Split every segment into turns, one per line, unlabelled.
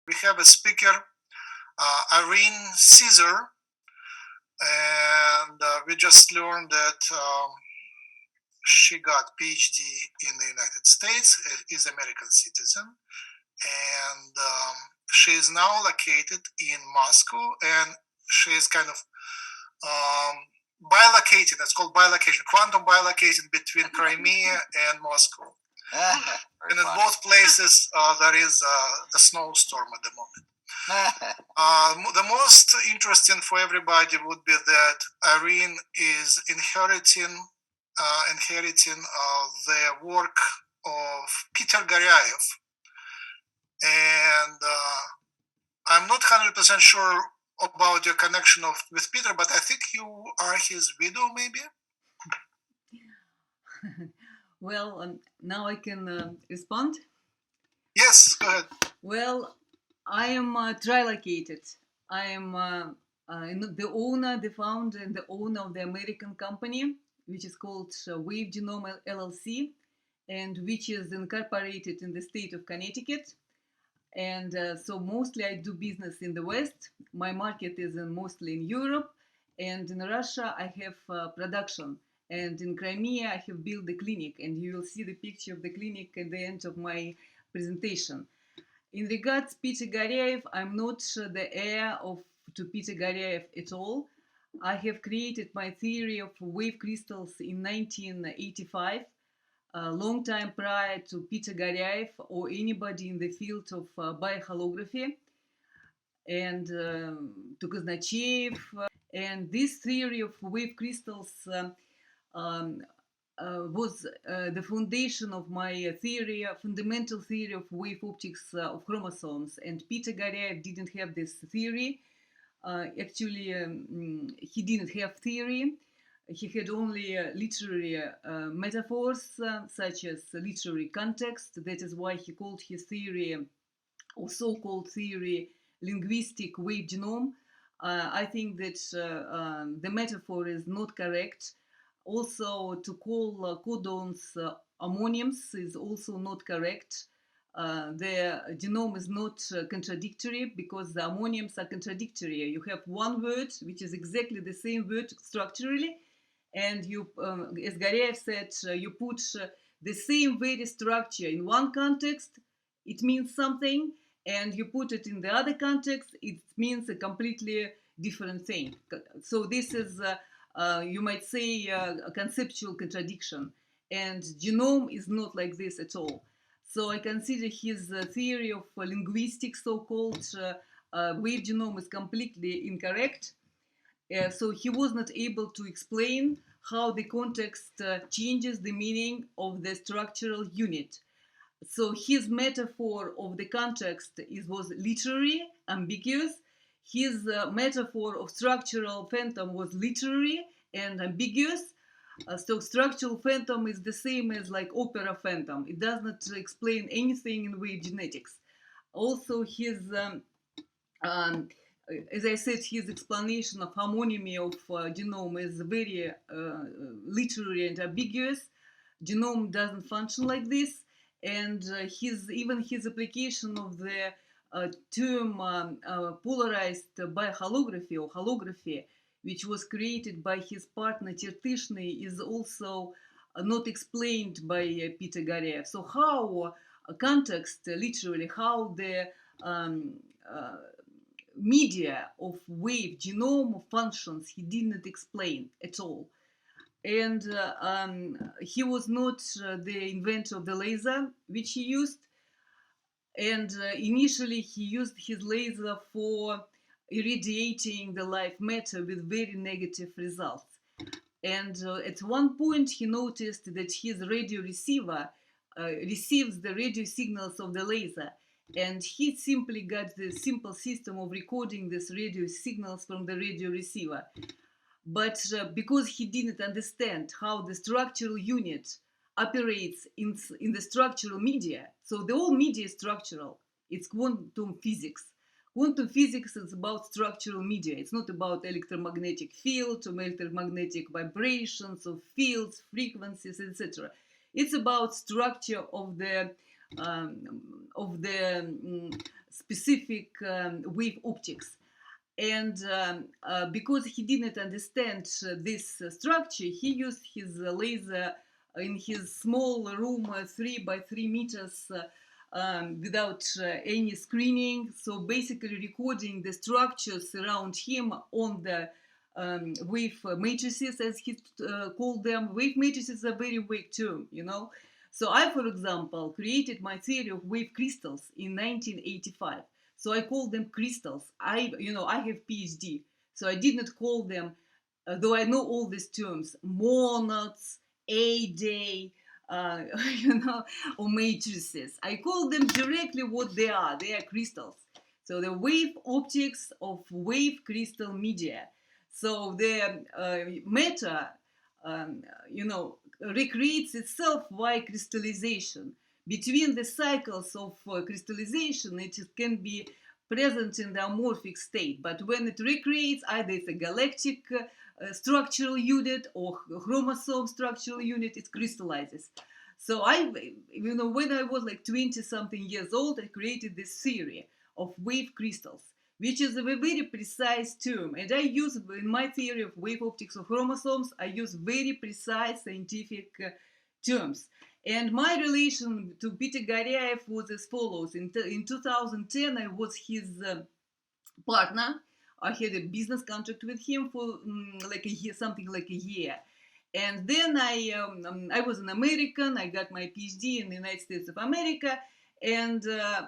We have a speaker, Irene Caesar, and we just learned that she got PhD in the United States, is American citizen, and she is now located in Moscow, and she is kind of bilocated. That's called bilocation, quantum bilocating between Crimea and Moscow. And in both places, there is a snowstorm at the moment. The most interesting for everybody would be that Irene is inheriting the work of Peter Gariaev, and I'm not 100% sure about your connection with Peter, but I think you are his widow, maybe.
Well, now I can respond.
Yes, go ahead.
Well, I am trilocated. I am the owner, the founder, and the owner of the American company, which is called Wave Genome LLC, and which is incorporated in the state of Connecticut. And so mostly I do business in the West. My market is mostly in Europe, and in Russia I have production. And in Crimea I have built the clinic, and you will see the picture of the clinic at the end of my presentation. In regards Peter Gariaev, I'm not the heir to Peter Gariaev at all. I have created my theory of wave crystals in 1985, a long time prior to Peter Gariaev or anybody in the field of bioholography, and to Kazanachev. And this theory of wave crystals was the foundation of my theory, fundamental theory of wave optics of chromosomes. And Peter Gariaev didn't have this theory. Actually, he didn't have theory. He had only literary metaphors, such as literary context. That is why he called his theory, or so-called theory, linguistic wave genome. I think that the metaphor is not correct. Also, to call codons homonyms is also not correct. The genome is not contradictory, because the homonyms are contradictory. You have one word which is exactly the same word structurally, and you, as Gariaev said, you put the same very structure in one context, it means something, and you put it in the other context, it means a completely different thing. So this is, you might say, a conceptual contradiction, and genome is not like this at all. So I consider his theory of linguistics, so-called wave genome, is completely incorrect. So he was not able to explain how the context changes the meaning of the structural unit. So his metaphor of the context was literary, ambiguous. His metaphor of structural phantom was literary and ambiguous. So structural phantom is the same as like opera phantom. It does not explain anything in wave genetics. Also, his as I said, his explanation of homonymy of genome is very literary and ambiguous. Genome doesn't function like this, and his application of the term polarized bioholography or holography, which was created by his partner Tertishny, is also not explained by Peter Gariaev. So how context, literally, how the media of wave genome functions, he did not explain at all. And he was not the inventor of the laser which he used. And initially he used his laser for irradiating the live matter with very negative results. And at one point he noticed that his radio receiver receives the radio signals of the laser, and he simply got the simple system of recording these radio signals from the radio receiver. But because he didn't understand how the structural unit operates in the structural media, so the whole media is structural, it's quantum physics. Quantum physics is about structural media. It's not about electromagnetic fields or electromagnetic vibrations of fields, frequencies, etc. It's about structure of the specific wave optics. And because he didn't understand this structure, he used his laser in his small room, 3 by 3 meters, without any screening. So basically recording the structures around him on the wave matrices, as he called them. Wave matrices are very vague term, you know. So I, for example, created my theory of wave crystals in 1985. So I call them crystals. I have PhD, so I did not call them, though I know all these terms, monads, A-day, or matrices. I call them directly what they are. They are crystals. So the wave optics of wave crystal media. So the matter, recreates itself via crystallization. Between the cycles of crystallization, it can be present in the amorphic state, but when it recreates, either it's a galactic structural unit or chromosome structural unit, it crystallizes. So when I was like 20 something years old, I created this theory of wave crystals, which is a very precise term. And I use, in my theory of wave optics of chromosomes, I use very precise scientific terms. And my relation to Peter Gariaev was as follows. In 2010, I was his partner. I had a business contract with him for like a year, something like a year. And then I was an American. I got my PhD in the United States of America. And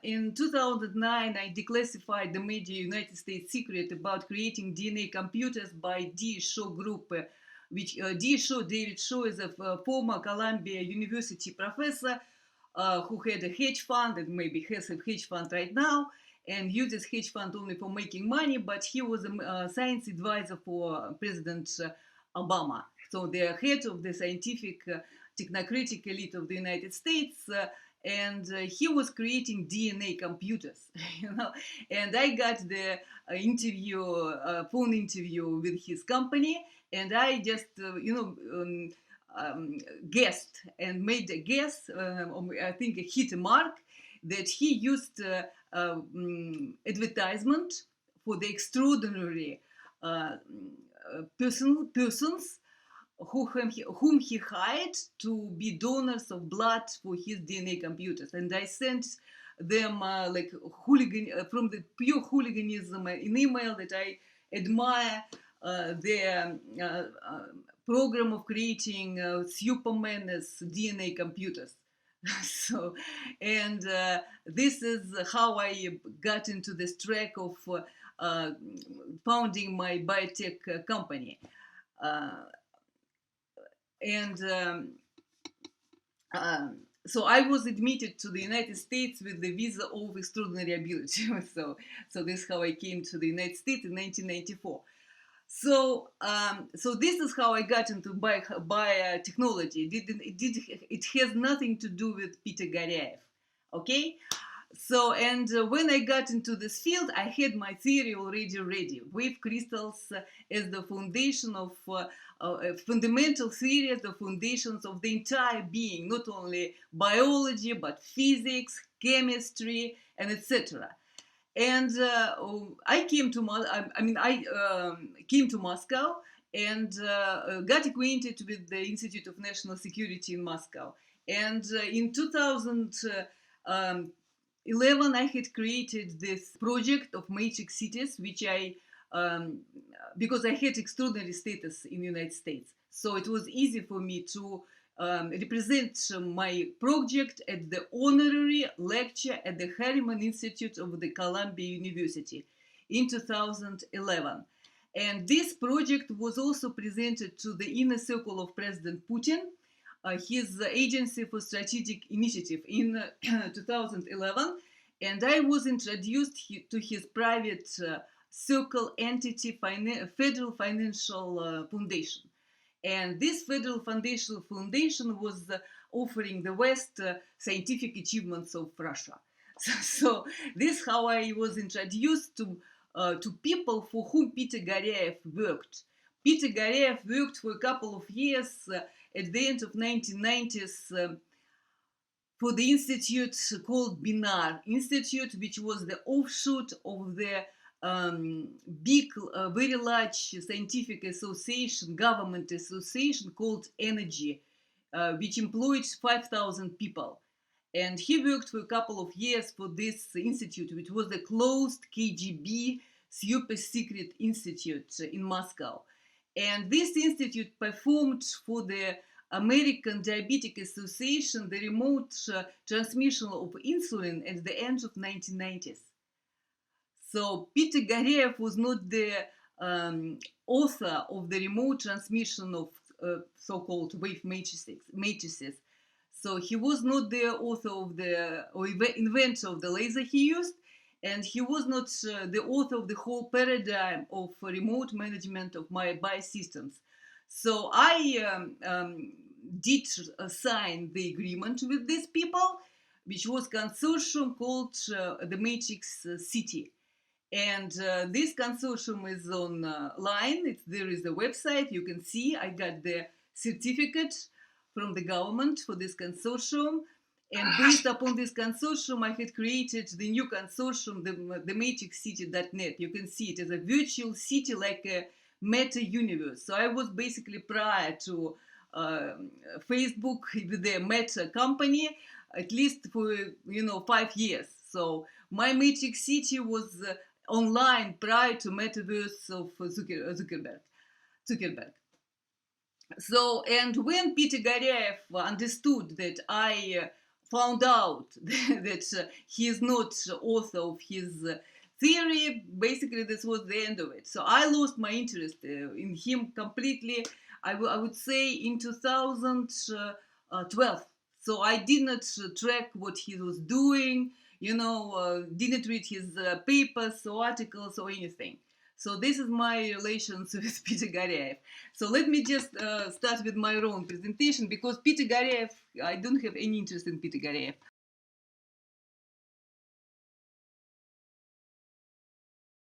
in 2009, I declassified the major United States secret about creating DNA computers by D. Shaw Group, which David Shaw is a former Columbia University professor who had a hedge fund and maybe has a hedge fund right now and uses hedge fund only for making money, but he was a science advisor for President Obama. So the head of the scientific technocratic elite of the United States, and he was creating DNA computers, and I got the phone interview with his company, and I just, guessed and made a guess, I think I hit a mark, that he used advertisement for the extraordinary persons whom he hired to be donors of blood for his DNA computers. And I sent them from the pure hooliganism an email that I admire their program of creating Superman as DNA computers. So, and this is how I got into this track of founding my biotech company. So I was admitted to the United States with the visa of extraordinary ability. So this is how I came to the United States in 1994. So this is how I got into biotechnology. It has nothing to do with Peter Gariaev, okay? So, and when I got into this field, I had my theory already ready. Wave crystals as the foundation of fundamental theory, as the foundations of the entire being, not only biology, but physics, chemistry, and etc. And I came to came to Moscow and got acquainted with the Institute of National Security in Moscow. And in 2011, I had created this project of matrix cities, which because I had extraordinary status in the United States, so it was easy for me to represent my project at the honorary lecture at the Harriman Institute of the Columbia University in 2011. And this project was also presented to the inner circle of President Putin, his Agency for Strategic Initiative, in 2011. And I was introduced to his private circle entity, Federal Financial Foundation. And this Federal Financial Foundation was offering the West scientific achievements of Russia. So this is how I was introduced to people for whom Peter Gariaev worked. Peter Gariaev worked for a couple of years at the end of 1990s for the institute called Binar Institute, which was the offshoot of the big, very large scientific association, government association called Energy, which employed 5,000 people. And he worked for a couple of years for this institute, which was the closed KGB super secret institute in Moscow. And this institute performed for the American Diabetic Association the remote transmission of insulin at the end of 1990s. So Peter Gariaev was not the author of the remote transmission of so-called wave matrices. So he was not the author of the, or inventor of the laser he used, and he was not the author of the whole paradigm of remote management of my biosystems. So I did sign the agreement with these people, which was consortium called the Matrix City. And this consortium is online. There is a website. You can see I got the certificate from the government for this consortium. And based upon this consortium, I had created the new consortium, the matrixcity.net. You can see it as a virtual city, like a meta universe. So I was basically prior to Facebook with the Meta company, at least for 5 years. So my Matrix City was online prior to metaverse of Zuckerberg. So, and when Peter Gariaev understood that I found out that he is not author of his theory, basically this was the end of it. So I lost my interest in him completely, I would say in 2012. So I did not track what he was doing, didn't read his papers or articles or anything. So this is my relations with Peter Gariaev. So let me just start with my own presentation, because Peter Gariaev, I don't have any interest in Peter Gariaev.